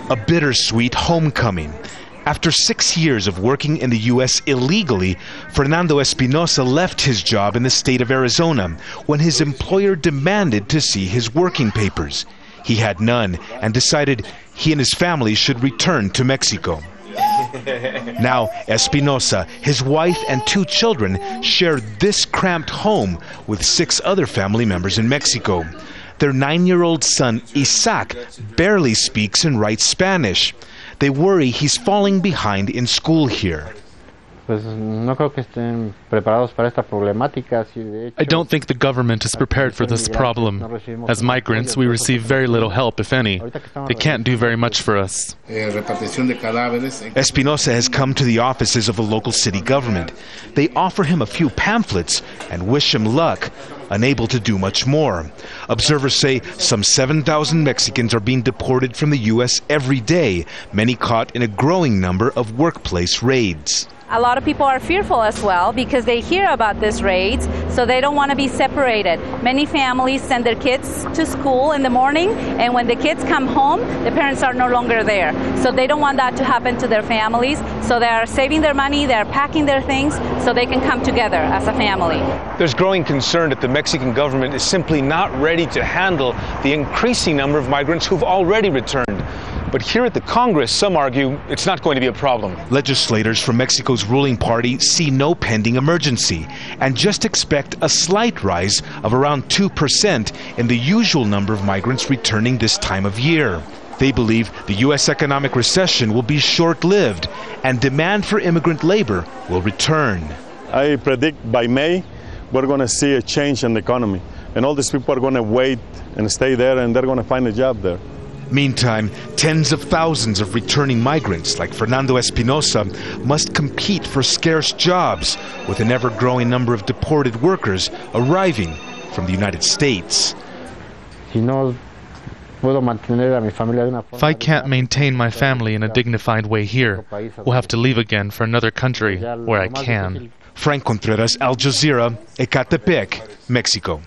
A bittersweet homecoming. After 6 years of working in the U.S. illegally, Fernando Espinosa left his job in the state of Arizona when his employer demanded to see his working papers. He had none and decided he and his family should return to Mexico. Now, Espinosa, his wife, and 2 children share this cramped home with 6 other family members in Mexico. Their 9-year-old son, Isaac, barely speaks and writes Spanish. They worry he's falling behind in school here. I don't think the government is prepared for this problem. As migrants, we receive very little help, if any. They can't do very much for us. Espinosa has come to the offices of the local city government. They offer him a few pamphlets and wish him luck, unable to do much more. Observers say some 7,000 Mexicans are being deported from the U.S. every day, many caught in a growing number of workplace raids. A lot of people are fearful as well because they hear about these raids, so they don't want to be separated. Many families send their kids to school in the morning, and when the kids come home, the parents are no longer there. So they don't want that to happen to their families, so they are saving their money, they are packing their things so they can come together as a family. There's growing concern that the Mexican government is simply not ready to handle the increasing number of migrants who've already returned. But here at the Congress, some argue it's not going to be a problem. Legislators from Mexico's ruling party see no pending emergency and just expect a slight rise of around 2% in the usual number of migrants returning this time of year. They believe the U.S. economic recession will be short-lived and demand for immigrant labor will return. I predict by May we're going to see a change in the economy, and all these people are going to wait and stay there, and they're going to find a job there. Meantime, tens of thousands of returning migrants like Fernando Espinosa must compete for scarce jobs with an ever-growing number of deported workers arriving from the United States. If I can't maintain my family in a dignified way here, we'll have to leave again for another country where I can. Franc Contreras, Al Jazeera, Ecatepec, Mexico.